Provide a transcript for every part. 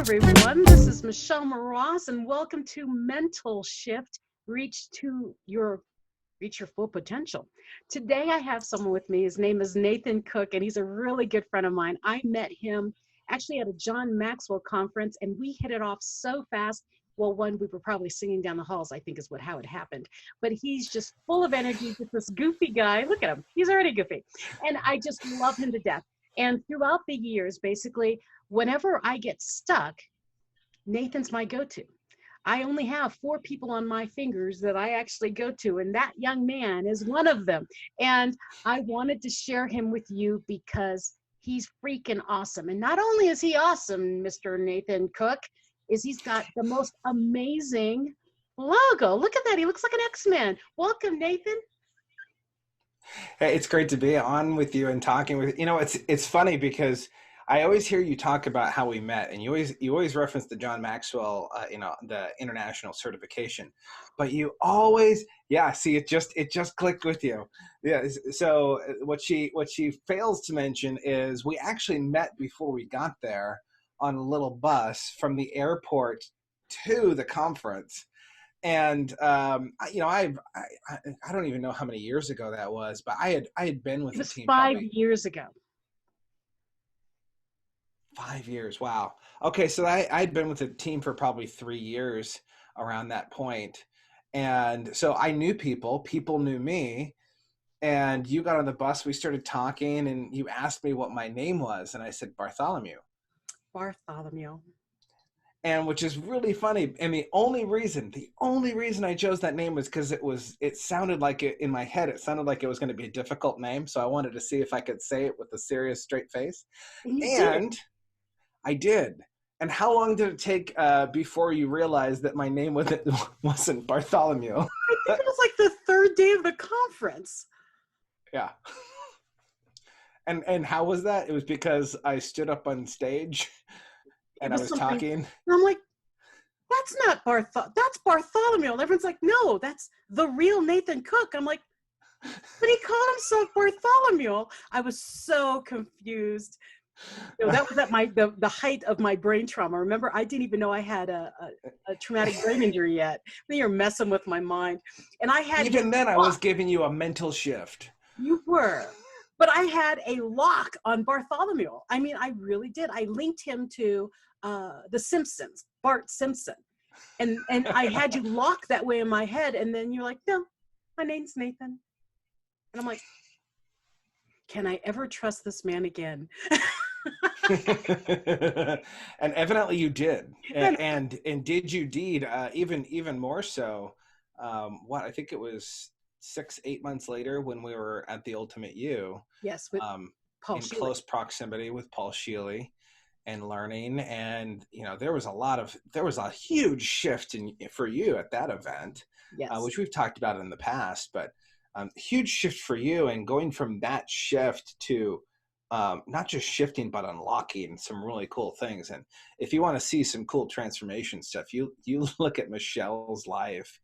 everyone. This is Michelle Mras, and welcome to MentalShift. Reach your full potential. Today, I have someone with me. His name is Nathan Cook, and he's a really good friend of mine. I met him actually at a John Maxwell conference, and we hit it off so fast. Well, one, we were probably singing down the halls, I think is how it happened. But he's just full of energy, just this goofy guy. Look at him. He's already goofy. And I just love him to death. And throughout the years, basically, whenever I get stuck, Nathan's my go-to. I only have 4 people on my fingers that I actually go to, and that young man is one of them. And I wanted to share him with you because he's freaking awesome. And not only is he awesome, Mr. Nathan Cook, is he's got the most amazing logo. Look at that. He looks like an X-Man. Welcome, Nathan. Hey, it's great to be on with you and talking with you. It's funny because I always hear you talk about how we met, and you always reference the John Maxwell, the international certification, but you always, see, it just clicked with you. Yeah. So what she fails to mention is we actually met before we got there on a little bus from the airport to the conference. And I don't even know how many years ago that was, but I had been with the team 5 years ago. 5 years. Wow. Okay. So I'd been with the team for probably 3 years around that point. And so I knew people knew me, and you got on the bus, we started talking, and you asked me what my name was. And I said, Bartholomew. And which is really funny. And the only reason I chose that name was because it sounded like it in my head. It sounded like it was going to be a difficult name. So I wanted to see if I could say it with a serious, straight face. And I did. And how long did it take before you realized that my name wasn't Bartholomew? I think it was like the 3rd day of the conference. Yeah. And how was that? It was because I stood up on stage and I was talking. And I'm like, that's not that's Bartholomew. And everyone's like, no, that's the real Nathan Cook. I'm like, but he called himself Bartholomew. I was so confused. That was at the height of my brain trauma. Remember, I didn't even know I had a traumatic brain injury yet. You're messing with my mind. And I had I was giving you a mental shift. You were. But I had a lock on Bartholomew. I mean, I really did. I linked him to The Simpsons, Bart Simpson. And I had you locked that way in my head. And then you're like, no, my name's Nathan. And I'm like, can I ever trust this man again? And evidently you did. And did you deed, even more so. I think it was 6-8 months later when we were at the Ultimate You. Yes, with Paul in Sheely. Close proximity with Paul Sheely, and learning. And there was a huge shift for you at that event. Yes. Which we've talked about in the past, but huge shift for you, and going from that shift to not just shifting but unlocking some really cool things. And if you want to see some cool transformation stuff, you look at Michelle's life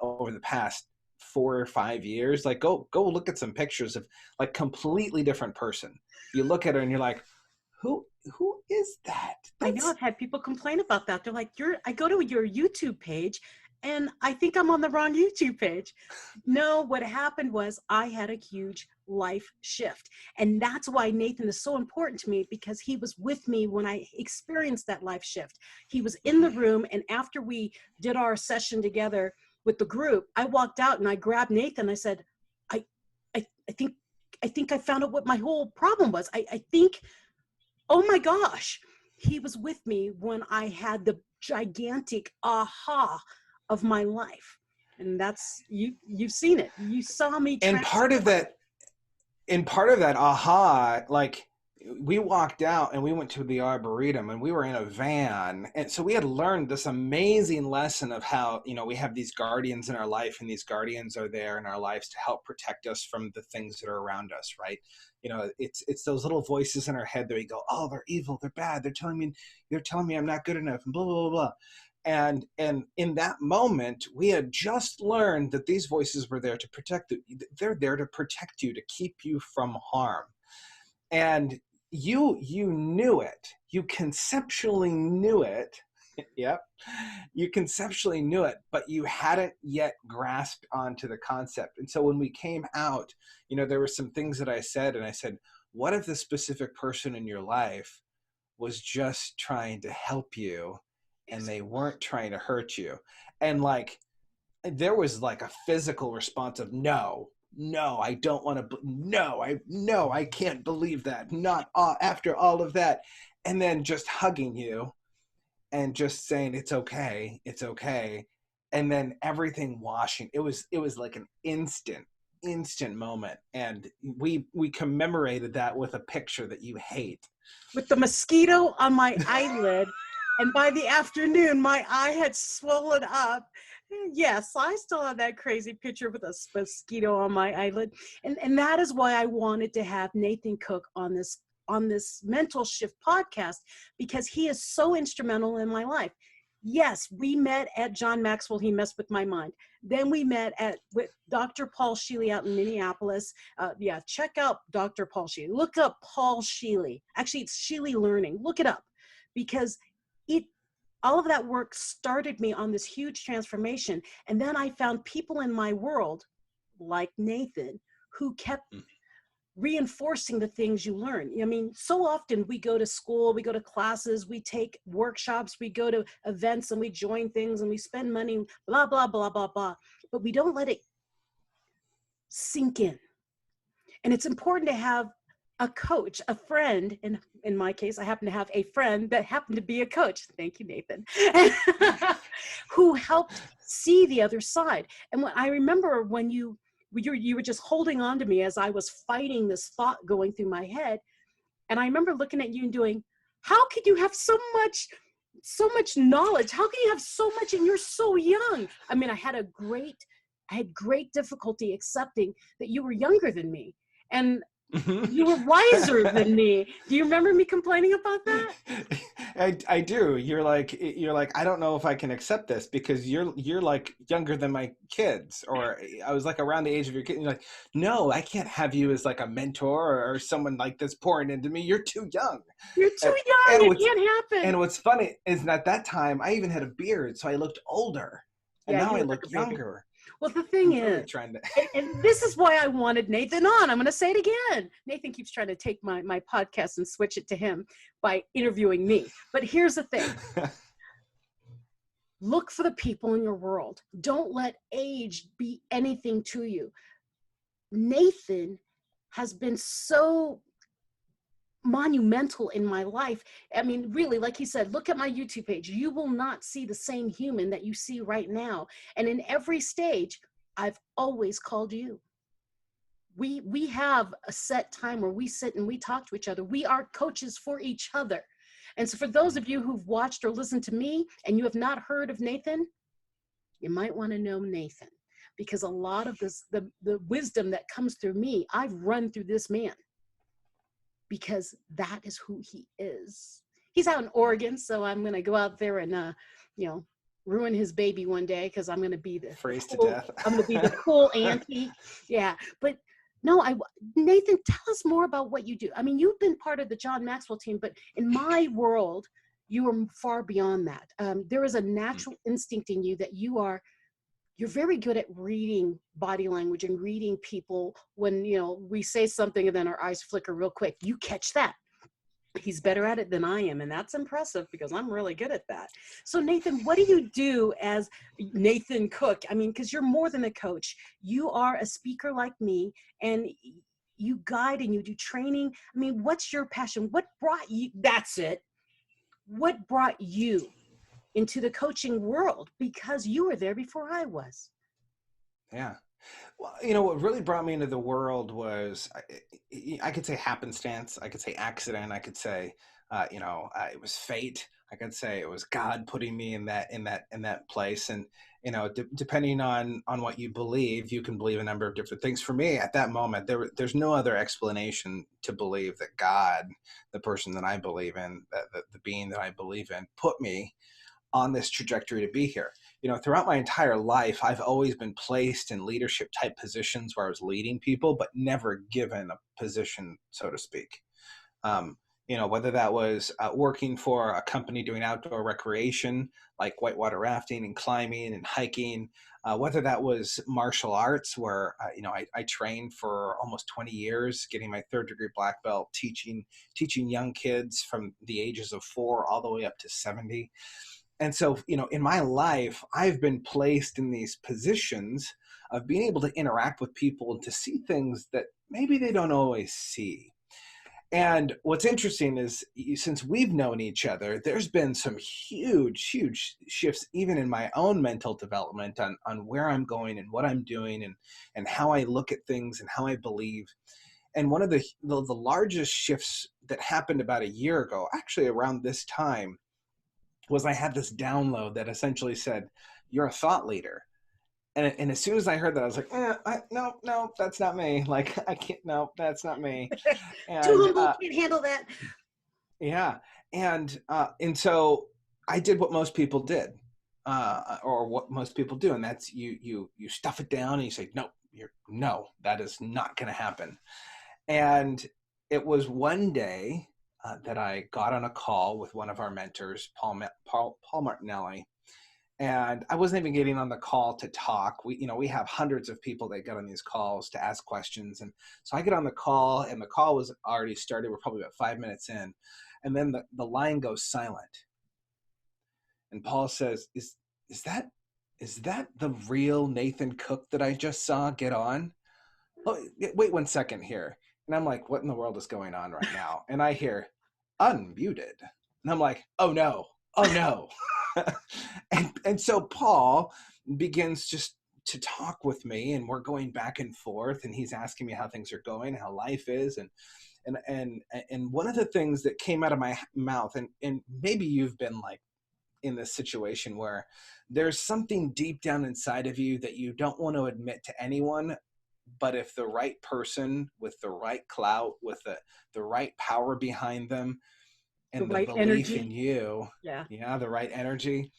over the past 4 or 5 years. Like go look at some pictures of like completely different person. You look at her and you're like, who is that? I know I've had people complain about that. They're like, I go to your YouTube page and I think I'm on the wrong YouTube page. No, what happened was I had a huge life shift. And that's why Nathan is so important to me, because he was with me when I experienced that life shift. He was in the room, and after we did our session together with the group, I walked out and I grabbed Nathan. I said, I think I found out what my whole problem was. I think, oh my gosh, he was with me when I had the gigantic aha of my life. And that's, you've seen it. You saw me. And part of that aha, like we walked out and we went to the Arboretum and we were in a van. And so we had learned this amazing lesson of how, we have these guardians in our life, and these guardians are there in our lives to help protect us from the things that are around us, right? It's those little voices in our head that we go, oh, they're evil, they're bad, they're telling me I'm not good enough, and blah, blah, blah, blah. And in that moment, we had just learned that these voices were there to protect you. They're there to protect you, to keep you from harm. And you knew it. You conceptually knew it. Yep. You conceptually knew it, but you hadn't yet grasped onto the concept. And so when we came out, there were some things that I said, and I said, what if the specific person in your life was just trying to help you and they weren't trying to hurt you? And like, there was like a physical response of no, I don't want to, no, I can't believe that. Not after all of that. And then just hugging you and just saying, it's okay. And then everything washing. It was like an instant moment. And we commemorated that with a picture that you hate. With the mosquito on my eyelid. And by the afternoon, my eye had swollen up. Yes, I still have that crazy picture with a mosquito on my eyelid. And that is why I wanted to have Nathan Cook on this MentalShift podcast, because he is so instrumental in my life. Yes, we met at John Maxwell. He messed with my mind. Then we met with Dr. Paul Sheely out in Minneapolis. Check out Dr. Paul Sheely. Look up Paul Sheely. Actually, it's Sheely Learning. Look it up, because all of that work started me on this huge transformation. And then I found people in my world, like Nathan, who kept reinforcing the things you learn. I mean, so often we go to school, we go to classes, we take workshops, we go to events and we join things and we spend money, blah, blah, blah, blah, blah. But we don't let it sink in. And it's important to have a coach, a friend, and in my case, I happen to have a friend that happened to be a coach. Thank you, Nathan, who helped see the other side. And when I remember when you were just holding on to me as I was fighting this thought going through my head. And I remember looking at you and doing, how could you have so much knowledge? How can you have so much and you're so young? I mean, I had great difficulty accepting that you were younger than me. And you were wiser than me. Do you remember me complaining about that? I do. You're like, I don't know if I can accept this because you're like younger than my kids, or I was like around the age of your kid. And you're like, no, I can't have you as like a mentor or someone like this pouring into me. You're too young. You're too young. It can't happen. And what's funny is at that time I even had a beard, so I looked older, and now I look younger. Well, the thing is, and this is why I wanted Nathan on. I'm going to say it again. Nathan keeps trying to take my podcast and switch it to him by interviewing me. But here's the thing. Look for the people in your world. Don't let age be anything to you. Nathan has been so monumental in my life. I mean, really, like he said, look at my YouTube page. You will not see the same human that you see right now. And in every stage, I've always called you. We have a set time where we sit and we talk to each other. We are coaches for each other. And so for those of you who've watched or listened to me and you have not heard of Nathan, you might want to know Nathan, because a lot of this, the wisdom that comes through me, I've run through this man, because that is who he is. He's out in Oregon, so I'm going to go out there and, ruin his baby one day, because I'm going to be freeze to death. I'm going to be the cool auntie. Yeah, but no, Nathan, tell us more about what you do. I mean, you've been part of the John Maxwell team, but in my world, you are far beyond that. There is a natural instinct in you that you're very good at reading body language and reading people when, we say something and then our eyes flicker real quick. You catch that. He's better at it than I am. And that's impressive, because I'm really good at that. So Nathan, what do you do as Nathan Cook? I mean, because you're more than a coach. You are a speaker like me, and you guide and you do training. I mean, what's your passion? What brought you? That's it. What brought you into the coaching world? Because you were there before I was. Yeah. Well, what really brought me into the world was, I could say happenstance. I could say accident. I could say, it was fate. I could say it was God putting me in that place. And, depending on what you believe, you can believe a number of different things. For me at that moment, there's no other explanation to believe that God, the person that I believe in, the being that I believe in, put me on this trajectory to be here. Throughout my entire life, I've always been placed in leadership type positions where I was leading people, but never given a position, so to speak. whether that was working for a company doing outdoor recreation like whitewater rafting and climbing and hiking, whether that was martial arts where, I trained for almost 20 years, getting my third degree black belt, teaching young kids from the ages of 4 all the way up to 70. And so, in my life, I've been placed in these positions of being able to interact with people and to see things that maybe they don't always see. And what's interesting is, since we've known each other, there's been some huge shifts, even in my own mental development on where I'm going and what I'm doing and how I look at things and how I believe. And one of the largest shifts that happened about a year ago, actually around this time, was I had this download that essentially said, "You're a thought leader." And as soon as I heard that, I was like, no, that's not me. Like, I can't, no, that's not me. Too And humble, can't handle that. yeah. And so I did what most people did, or what most people do. And that's you stuff it down and you say, no, that is not going to happen. And it was one day that I got on a call with one of our mentors, Paul Martinelli. And I wasn't even getting on the call to talk. We have hundreds of people that get on these calls to ask questions. And so I get on the call and the call was already started. We're probably about 5 minutes in. And then the line goes silent. And Paul says, is that the real Nathan Cook that I just saw get on? Oh, wait 1 second here. And I'm like, what in the world is going on right now? And I hear unmuted. And I'm like, oh no. and so Paul begins just to talk with me, and we're going back and forth, and he's asking me how things are going, how life is, and one of the things that came out of my mouth, and maybe you've been like in this situation where there's something deep down inside of you that you don't want to admit to anyone, but if the right person with the right clout, with the right power behind them, and the right belief energy. in you, Yeah, the right energy,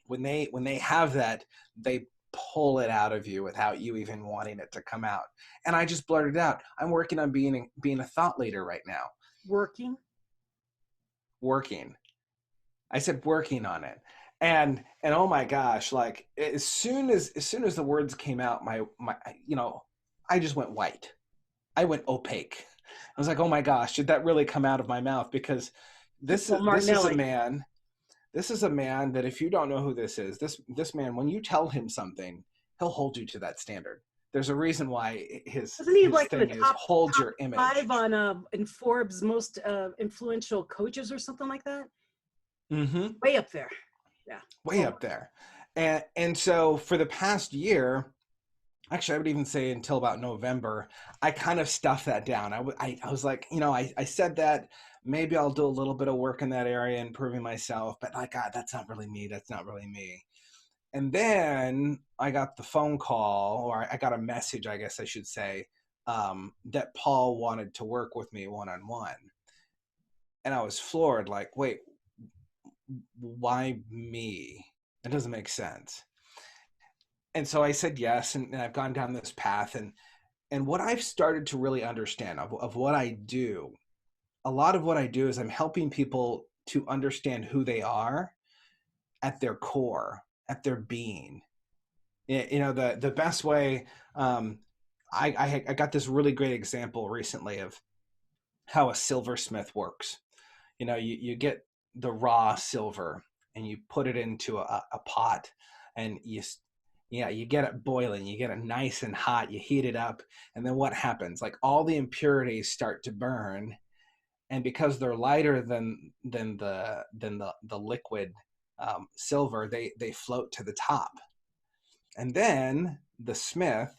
when they have that, they pull it out of you without you even wanting it to come out. And I just blurted out, I'm working on being a thought leader right now. working. I said working on it. And oh my gosh, like as soon as the words came out, my I just went white. I went opaque. I was like, oh my gosh, did that really come out of my mouth? Because this is a man that, if you don't know who this is, this man, when you tell him something, he'll hold you to that standard. There's a reason why his Like thing the is hold your image. 5 on in Forbes most influential coaches or something like that. Mm-hmm. Way up there. Yeah. Way up there. And so for the past year, actually, I would even say until about November, I kind of stuffed that down. I was like, I said that maybe I'll do a little bit of work in that area, improving myself, but like, God, that's not really me. That's not really me. And then I got the phone call, or I got a message, I guess I should say, that Paul wanted to work with me one-on-one. And I was floored, like, wait, why me? That doesn't make sense. And so I said yes, and I've gone down this path, and what I've started to really understand of what I do, a lot of what I do is I'm helping people to understand who they are at their core, at their being. The best way, I got this really great example recently of how a silversmith works. You get the raw silver and you put it into a pot, and you get it boiling, you get it nice and hot, you heat it up, and then what happens? Like, all the impurities start to burn, and because they're lighter than the liquid silver, they float to the top. And then the smith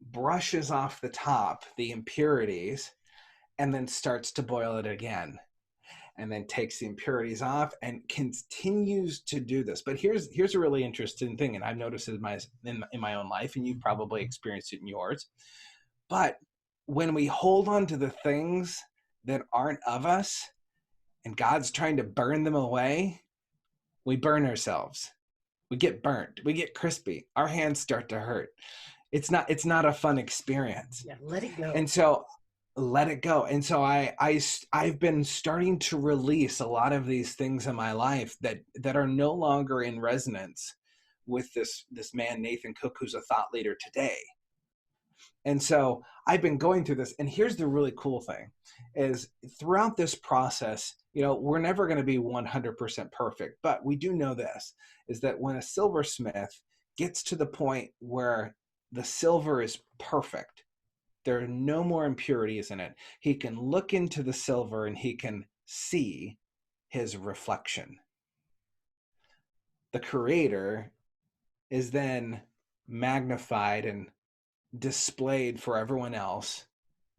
brushes off the top the impurities and then starts to boil it again, and then takes the impurities off and continues to do this. But here's a really interesting thing, and I've noticed it in my own life, and you've probably experienced it in yours. But when we hold on to the things that aren't of us, and God's trying to burn them away, we burn ourselves. We get burnt. We get crispy. Our hands start to hurt. It's not a fun experience. Yeah, let it go. And so let it go. And so I've been starting to release a lot of these things in my life that are no longer in resonance with this man, Nathan Cook, who's a thought leader today. And so I've been going through this. And here's the really cool thing is throughout this process, we're never going to be 100% perfect, but we do know this is that when a silversmith gets to the point where the silver is perfect, there are no more impurities in it, he can look into the silver and he can see his reflection. The creator is then magnified and displayed for everyone else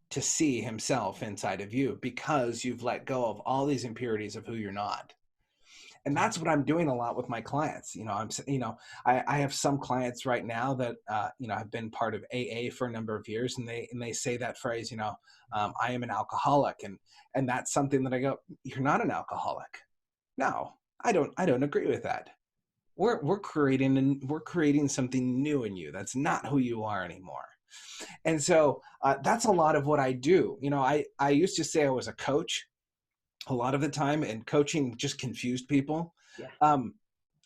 to see himself inside of you because you've let go of all these impurities of who you're not. And that's what I'm doing a lot with my clients. I have some clients right now that, have been part of AA for a number of years, and they say that phrase, I am an alcoholic. And that's something that I go, you're not an alcoholic. No, I don't agree with that. We're creating something new in you. That's not who you are anymore. And so that's a lot of what I do. I used to say I was a coach a lot of the time, and coaching just confused people. Yeah.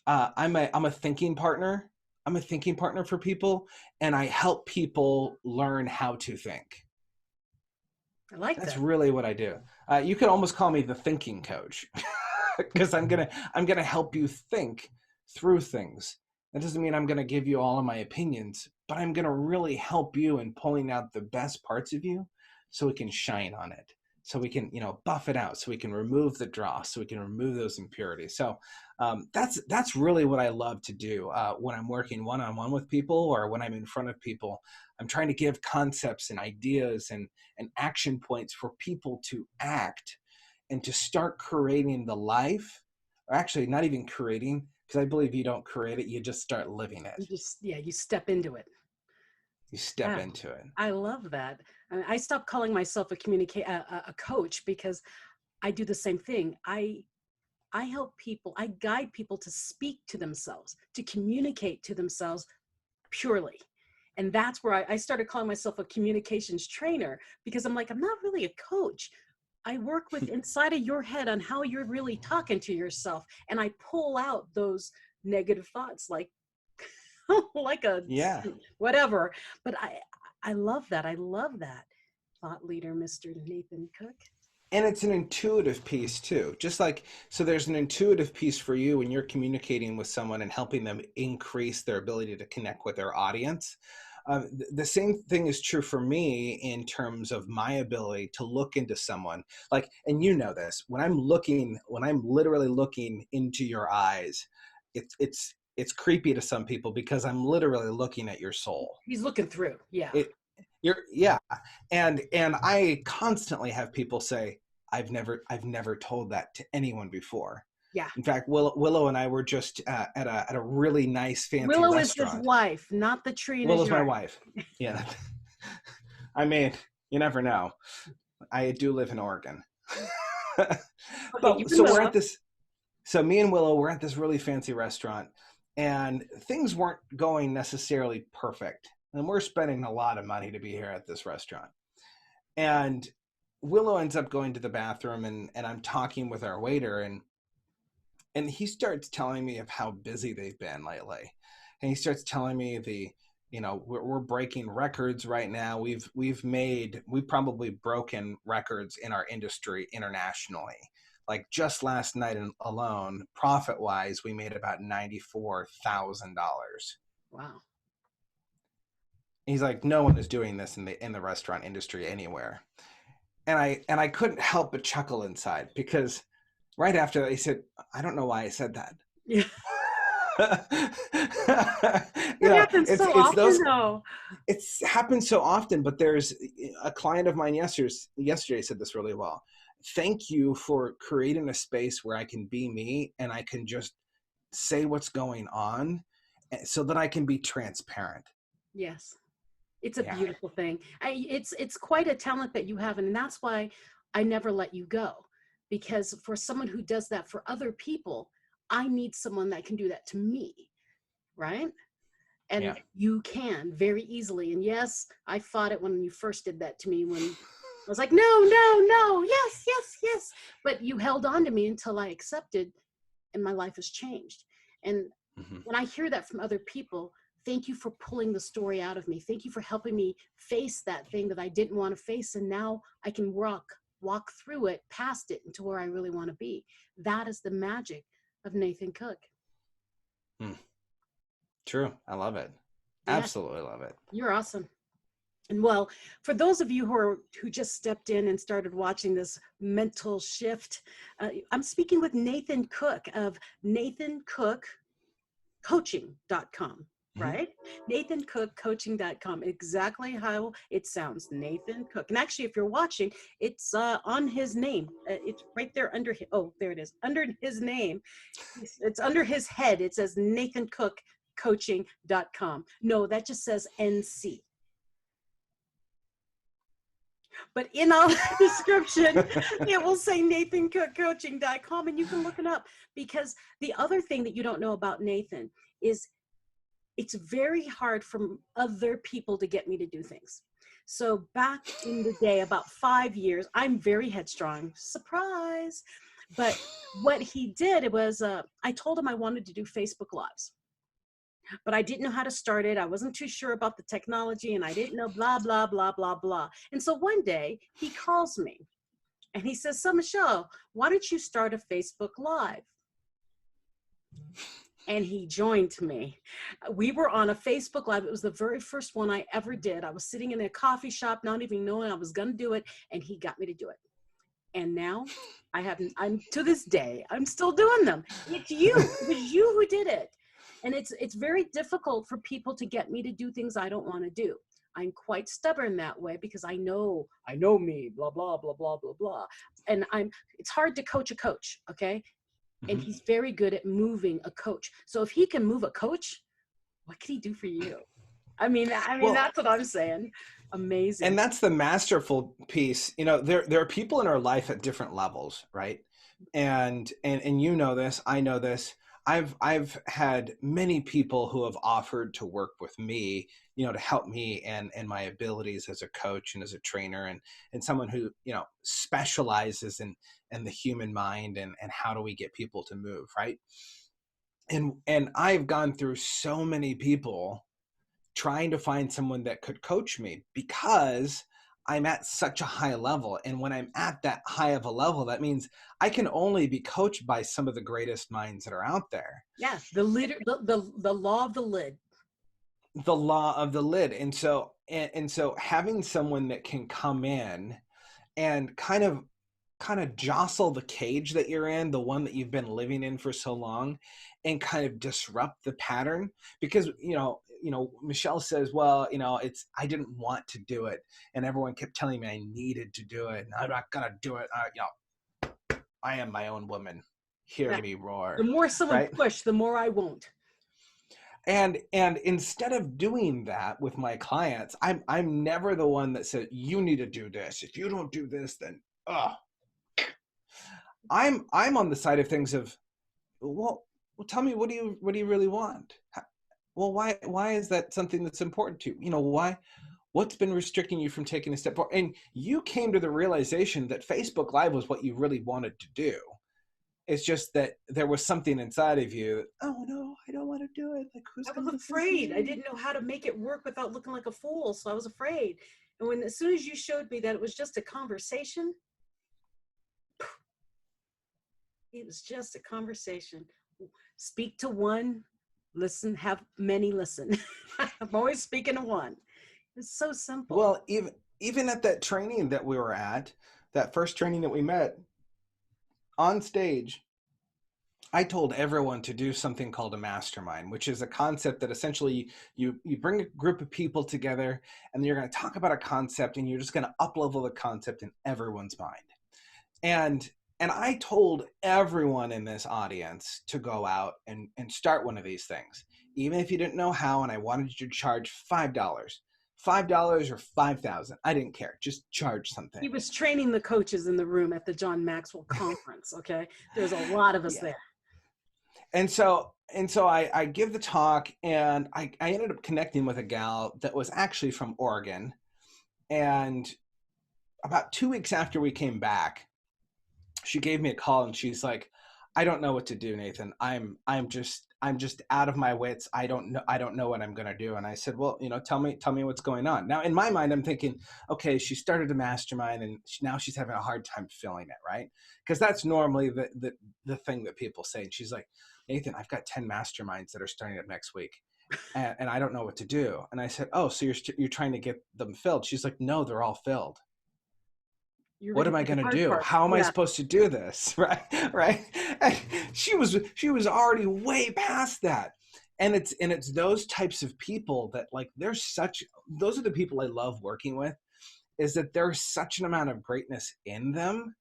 I'm a thinking partner. I'm a thinking partner for people, and I help people learn how to think. I like That's that. really what I do. You could almost call me the thinking coach because I'm gonna help you think through things. That doesn't mean I'm gonna give you all of my opinions, but I'm gonna really help you in pulling out the best parts of you so we can shine on it. So we can, buff it out, so we can remove the dross, so we can remove those impurities. So that's really what I love to do when I'm working one-on-one with people, or when I'm in front of people. I'm trying to give concepts and ideas and action points for people to act and to start creating the life, or actually not even creating, because I believe you don't create it, you just start living it. You step into it. You step into it. I love that. I stopped calling myself a coach because I do the same thing. I help people, I guide people to speak to themselves, to communicate to themselves purely. And that's where I started calling myself a communications trainer, because I'm like, I'm not really a coach. I work with inside of your head on how you're really talking to yourself. And I pull out those negative thoughts like Yeah. whatever. But I love that. I love that thought leader, Mr. Nathan Cook. And it's an intuitive piece too. Just like, so there's an intuitive piece for you when you're communicating with someone and helping them increase their ability to connect with their audience. The same thing is true for me in terms of my ability to look into someone. Like, and this, when I'm literally looking into your eyes, it's creepy to some people because I'm literally looking at your soul. He's looking through. Yeah. Yeah. And I constantly have people say, I've never told that to anyone before. Yeah. In fact, Willow and I were just at a really nice fancy Willow restaurant. is his wife, not the tree in Willow's his yard. my wife. Yeah. I mean, you never know. I do live in Oregon. Okay, So me and Willow were at this really fancy restaurant, and things weren't going necessarily perfect. And we're spending a lot of money to be here at this restaurant. And Willow ends up going to the bathroom, and I'm talking with our waiter, and he starts telling me of how busy they've been lately. And he starts telling me we're breaking records right now. We've probably broken records in our industry internationally. Like just last night alone, profit wise, we made about $94,000. Wow. He's like, no one is doing this in the restaurant industry anywhere. And I couldn't help but chuckle inside, because right after that he said, I don't know why I said that. Yeah. Happens so often though. It's happened so often, but there's a client of mine yesterday said this really well. Thank you for creating a space where I can be me and I can just say what's going on so that I can be transparent. Yes. It's a beautiful thing. It's quite a talent that you have. And that's why I never let you go, because for someone who does that for other people, I need someone that can do that to me. Right. And you can very easily. And yes, I fought it when you first did that to me, when was like, no, no, no, yes, yes, yes. But you held on to me until I accepted, and my life has changed. And Mm-hmm. when I hear that from other people, thank you for pulling the story out of me. Thank you for helping me face that thing that I didn't want to face. And now I can walk through it, past it, into where I really want to be. That is the magic of Nathan Cook. True. I love it. Yeah, Absolutely love it. you're awesome. And well, for those of you who just stepped in and started watching this mental shift, I'm speaking with Nathan Cook of nathancookcoaching.com, Mm-hmm. right? nathancookcoaching.com, exactly how it sounds, Nathan Cook. And actually, if you're watching, it's on his name. It's right there under his, oh, there it is, under his name. It's under his head. It says nathancookcoaching.com. No, that just says NC. But in our description, it will say nathancookcoaching.com, and you can look it up. Because the other thing that you don't know about Nathan is it's very hard for other people to get me to do things. So back in the day, about 5 years, I'm very headstrong, surprise. But what he did, it was, I told him I wanted to do Facebook Lives, but I didn't know how to start it. I wasn't too sure about the technology, and I didn't know blah, blah, blah, blah, blah. And so one day he calls me and he says, so Michelle, why don't you start a Facebook Live? And he joined me. We were on a Facebook Live. It was the very first one I ever did. I was sitting in a coffee shop, not even knowing I was going to do it. And he got me to do it. And now I'm to this day, I'm still doing them. It's you. It was you who did it. And it's very difficult for people to get me to do things I don't want to do. I'm quite stubborn that way because I know me, blah, blah, blah, blah, blah, blah. And it's hard to coach a coach, okay? And he's very good at moving a coach. So if he can move a coach, what can he do for you? I mean, well, that's what I'm saying. Amazing. And that's the masterful piece. You know, there are people in our life at different levels, right? And you know this, I know this. I've had many people who have offered to work with me, you know, to help me and my abilities as a coach and as a trainer, and someone who, you know, specializes in the human mind and how do we get people to move, right? And I've gone through so many people trying to find someone that could coach me because I'm at such a high level. And when I'm at that high of a level, that means I can only be coached by some of the greatest minds that are out there. Yeah, the law of the lid. The law of the lid. And so having someone that can come in and kind of jostle the cage that you're in, the one that you've been living in for so long, and kind of disrupt the pattern. Because, you know, Michelle says, well, you know, I didn't want to do it. And everyone kept telling me I needed to do it. And I'm not going to do it. You know, I am my own woman. Hear me roar. The more someone push, the more I won't. And instead of doing that with my clients, I'm never the one that said, you need to do this. If you don't do this, then, I'm on the side of things of, well, tell me, what do you really want? Well, why is that something that's important to you? You know, what's been restricting you from taking a step forward? And you came to the realization that Facebook Live was what you really wanted to do. It's just that there was something inside of you. Oh no, I don't want to do it. Like, I was afraid. I didn't know how to make it work without looking like a fool. So I was afraid. And as soon as you showed me that it was just a conversation, it was just a conversation. Speak to one, listen, have many listen. I'm always speaking to one. It's so simple. Well, even at that training that we were at, that first training that we met, on stage, I told everyone to do something called a mastermind, which is a concept that essentially you bring a group of people together and you're going to talk about a concept and you're just going to up-level the concept in everyone's mind. And I told everyone in this audience to go out and start one of these things, even if you didn't know how, and I wanted you to charge $5 or $5,000. I didn't care. Just charge something. He was training the coaches in the room at the John Maxwell conference. Okay. There's a lot of us there. And so I give the talk, and I ended up connecting with a gal that was actually from Oregon. And about 2 weeks after we came back, she gave me a call and she's like, I don't know what to do, Nathan. I'm just out of my wits. I don't know what I'm going to do. And I said, well, tell me what's going on. Now in my mind, I'm thinking, okay, she started a mastermind and now she's having a hard time filling it. Right. Because that's normally the thing that people say. And she's like, Nathan, I've got 10 masterminds that are starting up next week. And I don't know what to do. And I said, oh, so you're trying to get them filled. She's like, no, they're all filled. What am I going to do? How am I supposed to do this? Right. Right. And she was already way past that. And it's those types of people that like, those are the people I love working with, is that there's such an amount of greatness in them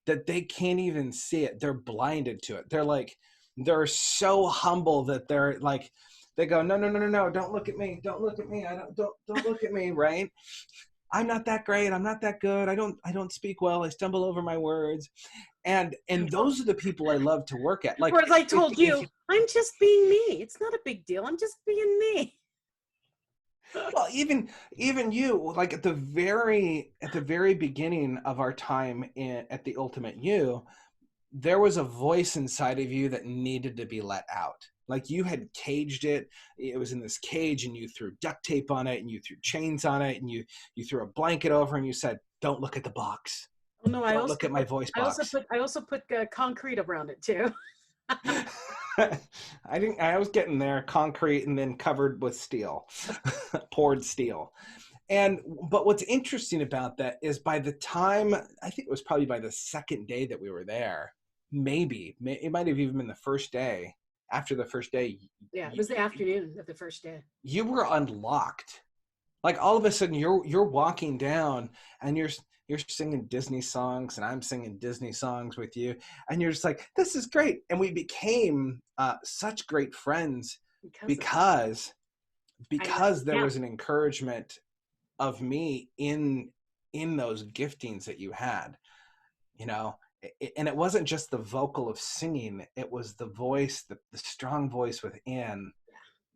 that they can't even see it. They're blinded to it. They're so humble that they're like, they go, no, don't look at me. Don't look at me. Don't look at me. Right. I'm not that great. I'm not that good. I don't speak well. I stumble over my words. And those are the people I love to work at. Like, whereas I told you, I'm just being me. It's not a big deal. I'm just being me. Well, even you, like at the very beginning of our time at the Ultimate You, there was a voice inside of you that needed to be let out. Like you had caged it. It was in this cage and you threw duct tape on it and you threw chains on it and you threw a blanket over and you said, don't look at the box. Oh, no, don't look at my voice box. I also put concrete around it too. I was getting there, concrete and then covered with steel, poured steel. But what's interesting about that is by the time, I think it was probably by the second day that we were there, it might have even been the first day. After the first day. Yeah, it was the afternoon of the first day. You were unlocked. Like all of a sudden you're walking down and you're singing Disney songs and I'm singing Disney songs with you. And you're just like, this is great. And we became such great friends because there was an encouragement of me in those giftings that you had, and it wasn't just the vocal of singing, it was the voice, the strong voice within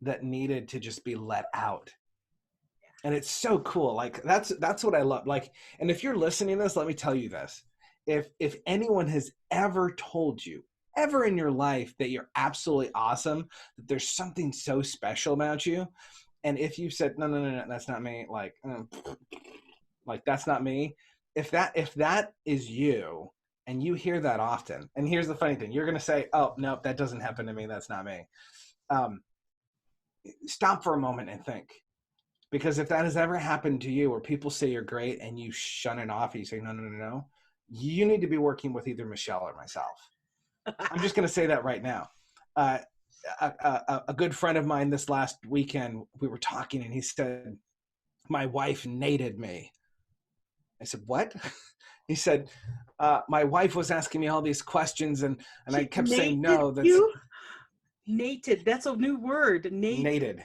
that needed to just be let out. And it's so cool. Like that's what I love. Like, and if you're listening to this, let me tell you this. If anyone has ever told you ever in your life that you're absolutely awesome, that there's something so special about you, and if you said, no, that's not me, like that's not me. If that is you, and you hear that often, and here's the funny thing, you're going to say, oh, no, that doesn't happen to me. That's not me. Stop for a moment and think. Because if that has ever happened to you, where people say you're great and you shun it off and you say, no, you need to be working with either Michelle or myself. I'm just going to say that right now. A good friend of mine this last weekend, we were talking and he said, my wife nated me. I said, what? He said, my wife was asking me all these questions and I kept saying no. Nated. That's a new word. Nated.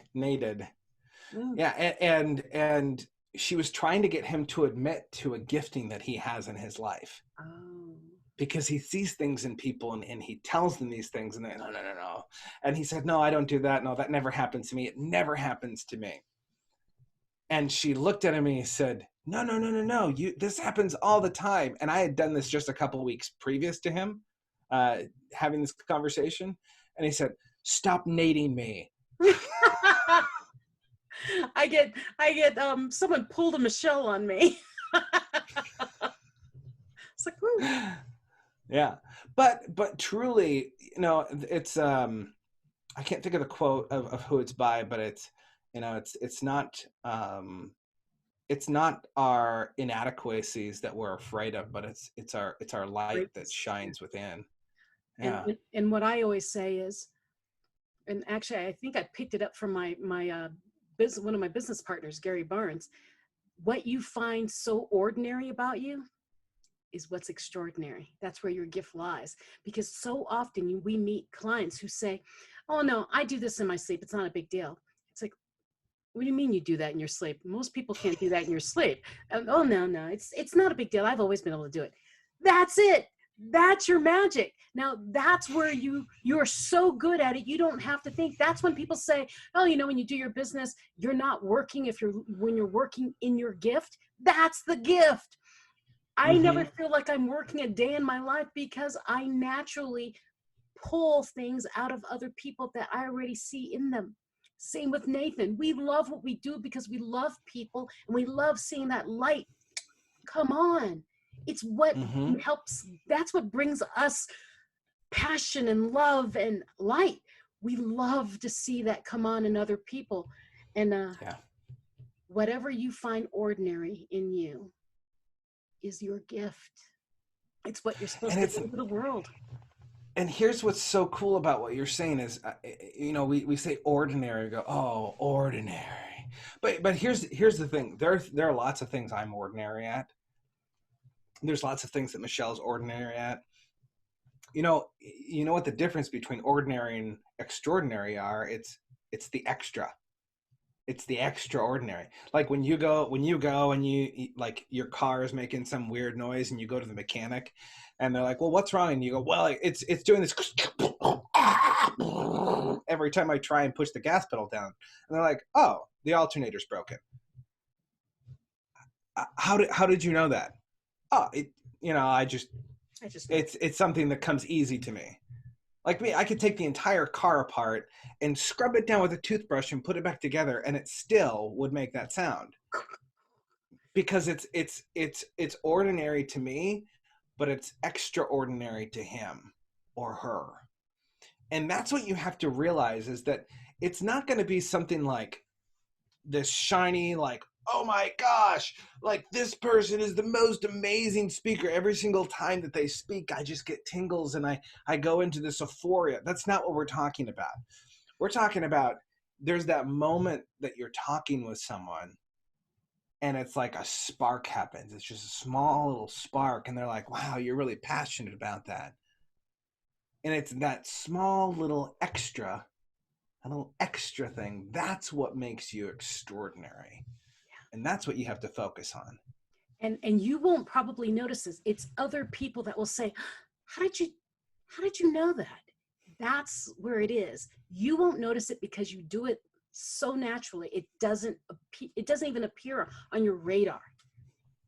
Mm. Yeah. And she was trying to get him to admit to a gifting that he has in his life. Oh. Because he sees things in people and he tells them these things and they're no. And he said, no, I don't do that. No, that never happens to me. It never happens to me. And she looked at him and he said, no. This happens all the time. And I had done this just a couple of weeks previous to him having this conversation. And he said, stop nating me. I get someone pulled a Michelle on me. It's like, woo. Yeah. But truly, it's I can't think of the quote of who it's by, but it's not our inadequacies that we're afraid of, but it's our light that shines within. Yeah. And what I always say is, and actually I think I picked it up from my one of my business partners, Gary Barnes, what you find so ordinary about you is what's extraordinary. That's where your gift lies. Because so often we meet clients who say, oh no, I do this in my sleep. It's not a big deal. It's like, what do you mean you do that in your sleep? Most people can't do that in your sleep. Oh no, it's not a big deal. I've always been able to do it. That's it. That's your magic. Now that's where you're so good at it. You don't have to think. That's when people say, oh, when you do your business, you're not working when you're working in your gift. That's the gift. I never Mm-hmm. feel like I'm working a day in my life because I naturally pull things out of other people that I already see in them. Same with Nathan. We love what we do because we love people and we love seeing that light. Come on. It's what Mm-hmm. helps. That's what brings us passion and love and light. We love to see that come on in other people. And Yeah. whatever you find ordinary in you is your gift. It's what you're supposed And to it's bring to the world. and here's what's so cool about what you're saying is, we say ordinary, we go, oh, ordinary. But here's the thing. There are lots of things I'm ordinary at. There's lots of things that Michelle's ordinary at. You know what the difference between ordinary and extraordinary are? It's the extra. It's the extraordinary. Like when you go and like your car is making some weird noise and you go to the mechanic and they're like, well, what's wrong? And you go, well, it's doing this every time I try and push the gas pedal down. And they're like, oh, the alternator's broken. How did you know that? Oh, it's something that comes easy to me. Like me, I could take the entire car apart and scrub it down with a toothbrush and put it back together, and it still would make that sound. Because it's ordinary to me, but it's extraordinary to him or her. And that's what you have to realize, is that it's not going to be something like this shiny, like, oh my gosh, like this person is the most amazing speaker. Every single time that they speak, I just get tingles and I go into this euphoria. That's not what we're talking about. We're talking about there's that moment that you're talking with someone and it's like a spark happens. It's just a small little spark and they're like, wow, you're really passionate about that. And it's that small little extra, a little extra thing. That's what makes you extraordinary. And that's what you have to focus on. And you won't probably notice this. It's other people that will say, how did you know that? That's where it is. You won't notice it because you do it so naturally. It doesn't even appear on your radar.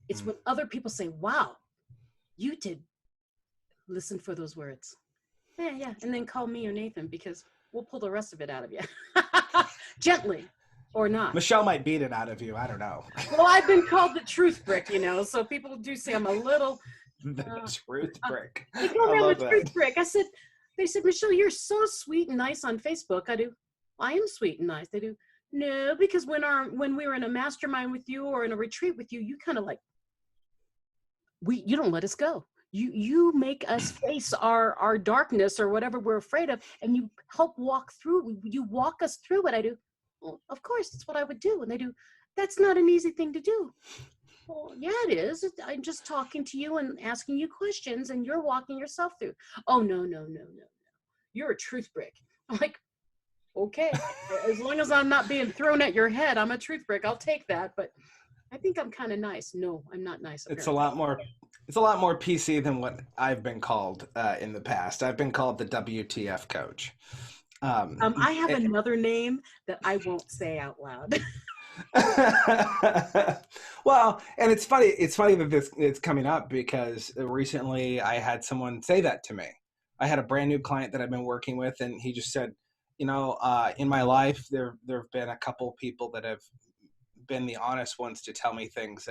It's when other people say, wow, you did. Listen for those words. Yeah. And then call me or Nathan because we'll pull the rest of it out of you. Gently. Or not. Michelle might beat it out of you. I don't know. Well, I've been called the truth brick, so people do say I'm a little. The truth brick. They call me the truth brick. They said, Michelle, you're so sweet and nice on Facebook. I do. I am sweet and nice. They do. No, because when we were in a mastermind with you or in a retreat with you, you kind of like, you don't let us go. You make us face our darkness or whatever we're afraid of, and you help walk through. You walk us through it. I do. Well, of course, it's what I would do. And they do. That's not an easy thing to do. Well, yeah, it is. I'm just talking to you and asking you questions, and you're walking yourself through. Oh, no. You're a truth brick. I'm like, okay. As long as I'm not being thrown at your head, I'm a truth brick. I'll take that. But I think I'm kind of nice. No, I'm not nice. Apparently. It's a lot more PC than what I've been called in the past. I've been called the WTF coach. I have another name that I won't say out loud. Well, and it's funny that it's coming up because recently I had someone say that to me. I had a brand new client that I've been working with, and he just said, in my life, there have been a couple people that have been the honest ones to tell me things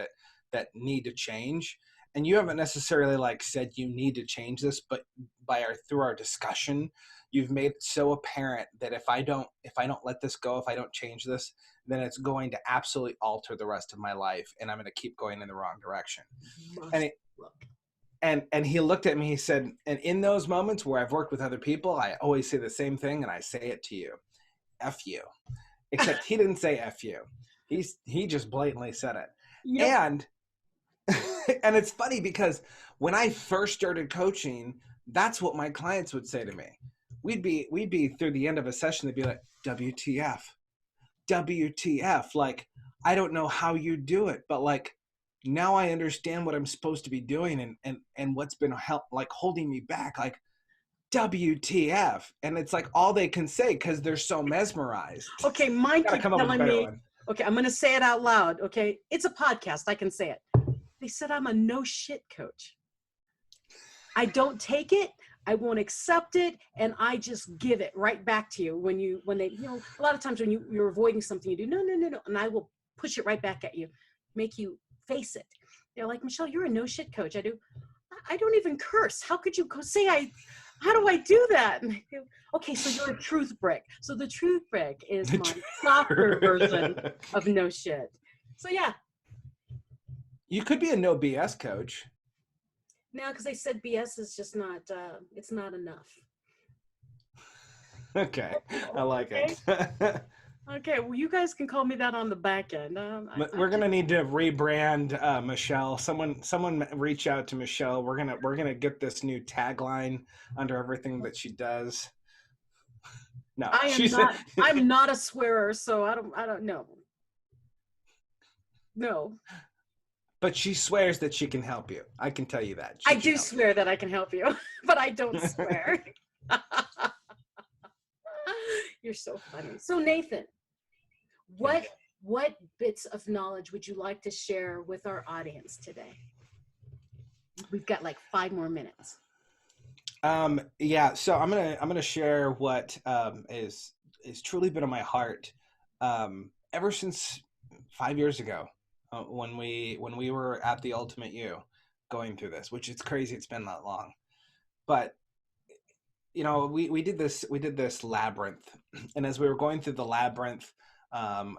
that need to change. And you haven't necessarily said you need to change this, but through our discussion, you've made it so apparent that if I don't let this go, if I don't change this, then it's going to absolutely alter the rest of my life, and I'm going to keep going in the wrong direction. And he looked at me, he said, and in those moments where I've worked with other people, I always say the same thing, and I say it to you. F you. Except he didn't say F you. He just blatantly said it. Yep. And it's funny because when I first started coaching, that's what my clients would say to me. We'd be through the end of a session, they'd be like, WTF. Like, I don't know how you do it, but now I understand what I'm supposed to be doing and what's been holding me back, WTF. And it's all they can say because they're so mesmerized. Okay, mine keeps telling me, okay, I'm going to say it out loud. Okay, it's a podcast. I can say it. They said I'm a no shit coach. I don't take it, I won't accept it, and I just give it right back to you when they, a lot of times when you're avoiding something, you do, no, no, no, no, and I will push it right back at you, make you face it. They're like, Michelle, you're a no shit coach. I don't even curse. How could you say how do I do that? And I go, okay, so you're a truth brick. So the truth brick is my softer version of no shit. So yeah. You could be a no BS coach. No, because they said BS is just not, it's not enough. Okay, I like it. Okay, well, you guys can call me that on the back end. We're gonna need to rebrand Michelle. Someone reach out to Michelle. We're gonna get this new tagline under everything that she does. No, I'm not a swearer, so I don't know. No. But she swears that she can help you. I can tell you that. I do swear that I can help you, but I don't swear. You're so funny. So Nathan, what bits of knowledge would you like to share with our audience today? We've got like 5 more minutes. Yeah, so I'm gonna share what is truly been on my heart ever since 5 years ago. When we were at the Ultimate You going through this, which it's crazy it's been that long. But we did this labyrinth, and as we were going through the labyrinth,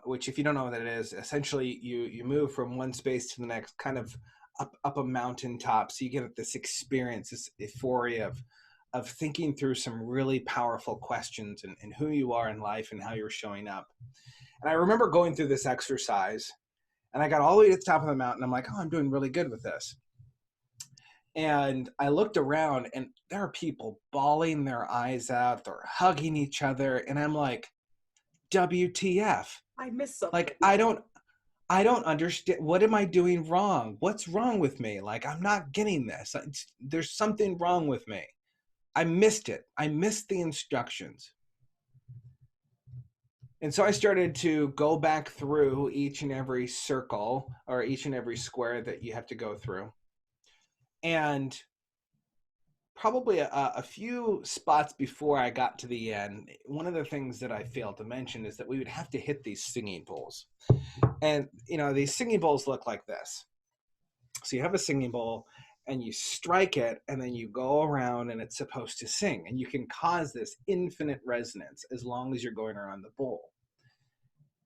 which if you don't know what it is, essentially you move from one space to the next, kind of up a mountaintop, so you get this experience, this euphoria of thinking through some really powerful questions and who you are in life and how you're showing up. And I remember going through this exercise, and I got all the way to the top of the mountain. I'm like, oh, I'm doing really good with this. And I looked around, and there are people bawling their eyes out. They're hugging each other. And I'm like, WTF? I missed something. Like, I don't understand. What am I doing wrong? What's wrong with me? Like, I'm not getting this. There's something wrong with me. I missed it. I missed the instructions. And so I started to go back through each and every circle or each and every square that you have to go through. And probably a few spots before I got to the end, one of the things that I failed to mention is that we would have to hit these singing bowls. And, these singing bowls look like this. So you have a singing bowl, and you strike it, and then you go around, and it's supposed to sing. And you can cause this infinite resonance as long as you're going around the bowl.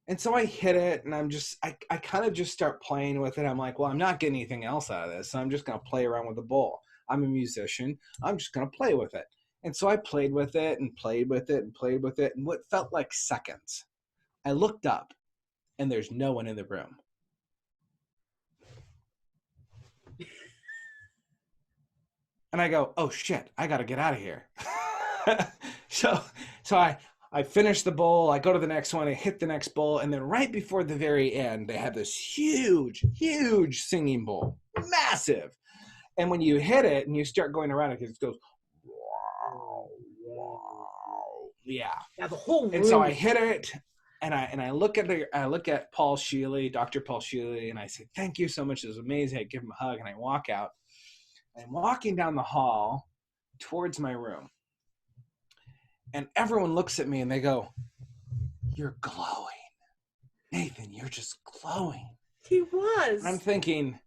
And so I hit it, and I kind of just start playing with it. I'm like, well, I'm not getting anything else out of this, so I'm just going to play around with the bowl. I'm a musician. I'm just going to play with it. And so I played with it and played with it and played with it. And what felt like seconds, I looked up, and there's no one in the room. And I go, oh shit, I got to get out of here. So I finish the bowl, I go to the next one, I hit the next bowl, and then right before the very end, they have this huge, huge singing bowl, massive. And when you hit it and you start going around it, it goes, wow, wow, yeah. Yeah, the whole room. And so I hit it, and I look at Paul Sheely, Dr. Paul Sheely, and I say, thank you so much, it was amazing. I give him a hug, and I walk out. I'm walking down the hall towards my room. And everyone looks at me and they go, you're glowing. Nathan, you're just glowing. He was. And I'm thinking,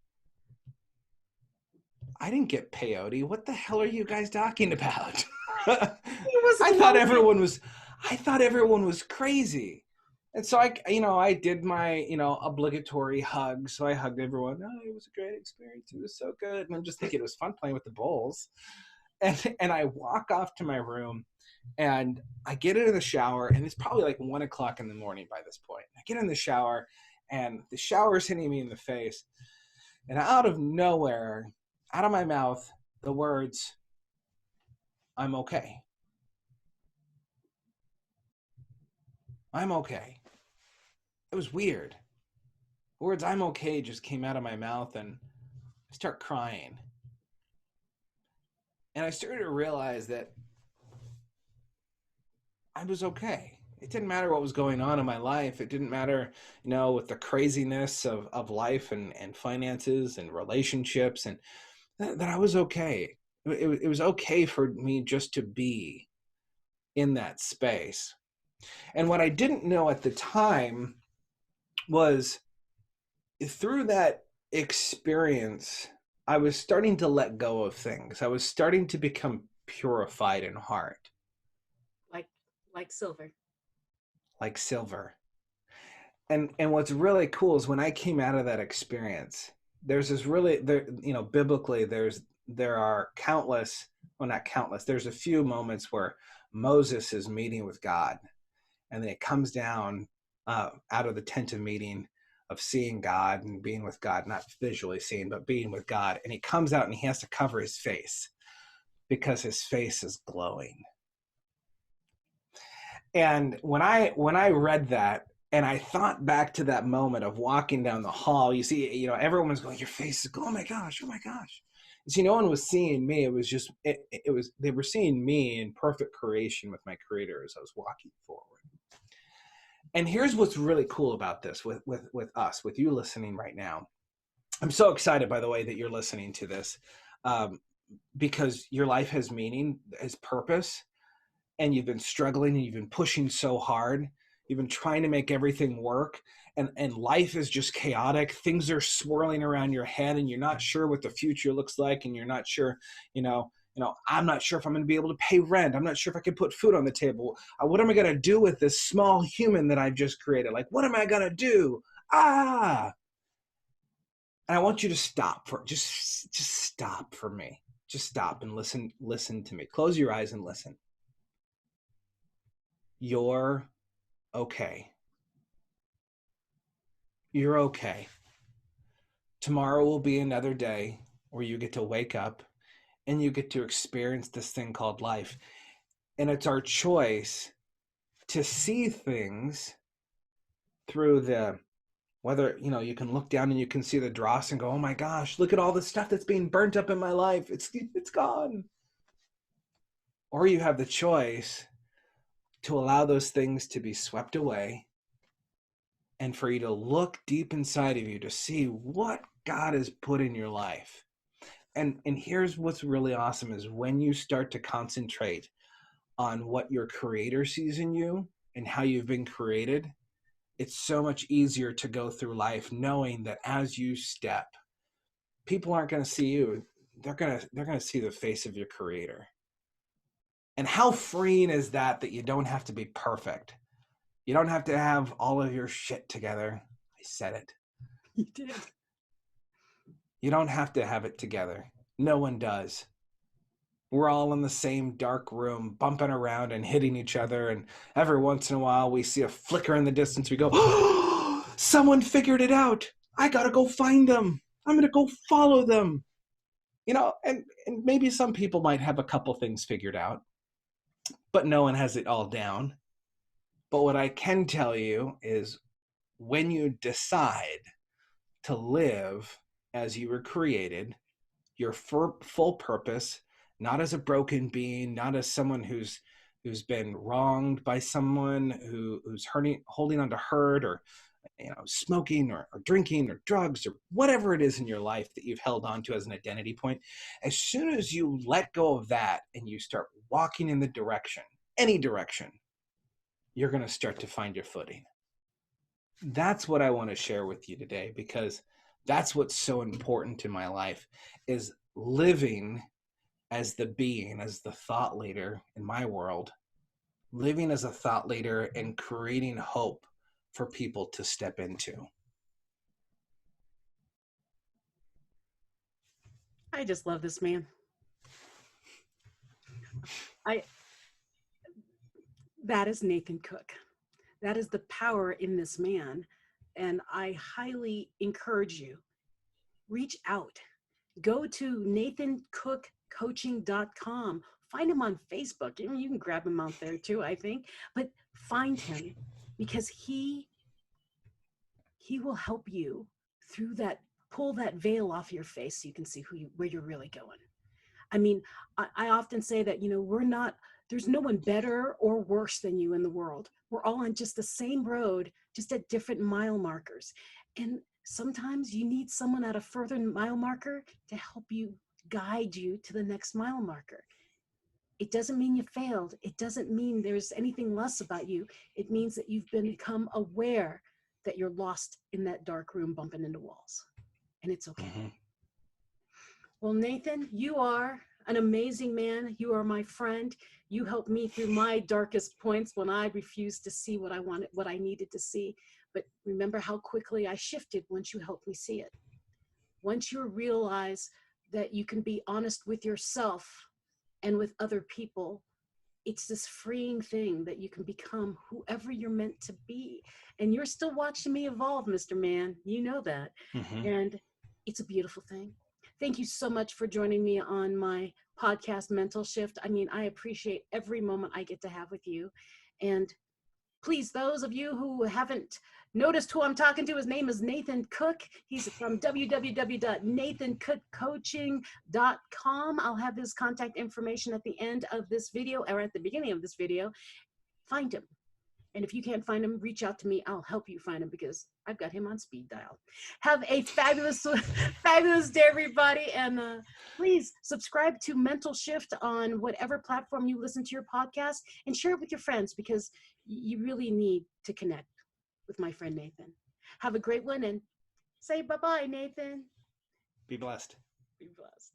I didn't get peyote. What the hell are you guys talking about? I thought everyone was crazy. And so I did my, obligatory hug. So I hugged everyone. Oh, it was a great experience. It was so good. And I'm just thinking it was fun playing with the bowls. And I walk off to my room. And I get into the shower, and it's probably like 1 o'clock in the morning by this point. I get in the shower, and the shower's hitting me in the face. And out of nowhere, out of my mouth, the words, I'm okay. I'm okay. It was weird. The words, I'm okay, just came out of my mouth, and I start crying. And I started to realize that I was okay. It didn't matter what was going on in my life. It didn't matter, with the craziness of life and finances and relationships, and that I was okay. It was okay for me just to be in that space. And what I didn't know at the time was, through that experience, I was starting to let go of things. I was starting to become purified in heart. Like silver. Like silver. And what's really cool is when I came out of that experience, there's this really, there, biblically, there are countless, well, not countless, there's a few moments where Moses is meeting with God, and then it comes down out of the tent of meeting, of seeing God and being with God, not visually seeing, but being with God. And he comes out and he has to cover his face because his face is glowing. And when I read that, and I thought back to that moment of walking down the hall, you see, everyone was going, your face is glowing. Oh my gosh, oh my gosh. See, no one was seeing me. It was just, they were seeing me in perfect creation with my creator as I was walking forward. And here's what's really cool about this with us, with you listening right now. I'm so excited, by the way, that you're listening to this, because your life has meaning, has purpose, and you've been struggling and you've been pushing so hard. You've been trying to make everything work, and life is just chaotic. Things are swirling around your head, and you're not sure what the future looks like, and you're not sure, I'm not sure if I'm going to be able to pay rent. I'm not sure if I can put food on the table. What am I going to do with this small human that I've just created? Like, what am I going to do? And I want you to stop for just stop for me. Just stop and listen to me. Close your eyes and listen. You're okay. You're okay. Tomorrow will be another day where you get to wake up and you get to experience this thing called life. And it's our choice to see things through whether, you can look down and you can see the dross and go, oh my gosh, look at all the stuff that's being burnt up in my life. It's gone. Or you have the choice to allow those things to be swept away, and for you to look deep inside of you to see what God has put in your life. And here's what's really awesome is when you start to concentrate on what your creator sees in you and how you've been created, it's so much easier to go through life knowing that as you step, people aren't going to see you. They're going to see the face of your creator. And how freeing is that you don't have to be perfect. You don't have to have all of your shit together. I said it. You did. You don't have to have it together. No one does. We're all in the same dark room, bumping around and hitting each other. And every once in a while, we see a flicker in the distance. We go, oh, someone figured it out. I got to go find them. I'm going to go follow them. And maybe some people might have a couple things figured out, but no one has it all down. But what I can tell you is when you decide to live as you were created, your full purpose, not as a broken being, not as someone who's been wronged by someone, who's holding on to hurt, or smoking or drinking or drugs or whatever it is in your life that you've held on to as an identity point. As soon as you let go of that and you start walking in the direction, any direction, you're going to start to find your footing. That's what I want to share with you today, because that's what's so important in my life, is living as the being, as the thought leader in my world, living as a thought leader and creating hope for people to step into. I just love this man. That is Nathan Cook. That is the power in this man. And I highly encourage you, reach out. Go to nathancookcoaching.com. Find him on Facebook. I mean, you can grab him out there too, I think. But find him, because he will help you through that, pull that veil off your face so you can see where you're really going. I mean, I often say that, there's no one better or worse than you in the world. We're all on just the same road, just at different mile markers. And sometimes you need someone at a further mile marker to help you guide you to the next mile marker. It doesn't mean you failed. It doesn't mean there's anything less about you. It means that you've become aware that you're lost in that dark room bumping into walls. And it's okay. Mm-hmm. Well, Nathan, you are an amazing man. You are my friend. You helped me through my darkest points when I refused to see what I wanted, what I needed to see. But remember how quickly I shifted once you helped me see it. Once you realize that you can be honest with yourself and with other people, it's this freeing thing that you can become whoever you're meant to be. And you're still watching me evolve, Mr. Man. You know that. Mm-hmm. And it's a beautiful thing. Thank you so much for joining me on my podcast, Mental Shift. I mean, I appreciate every moment I get to have with you. And please, those of you who haven't noticed who I'm talking to, his name is Nathan Cook. He's from www.nathancookcoaching.com. I'll have his contact information at the end of this video or at the beginning of this video. Find him. And if you can't find him, reach out to me. I'll help you find him because I've got him on speed dial. Have a fabulous, fabulous day, everybody. And please subscribe to Mental Shift on whatever platform you listen to your podcast and share it with your friends because you really need to connect with my friend Nathan. Have a great one and say bye-bye, Nathan. Be blessed. Be blessed.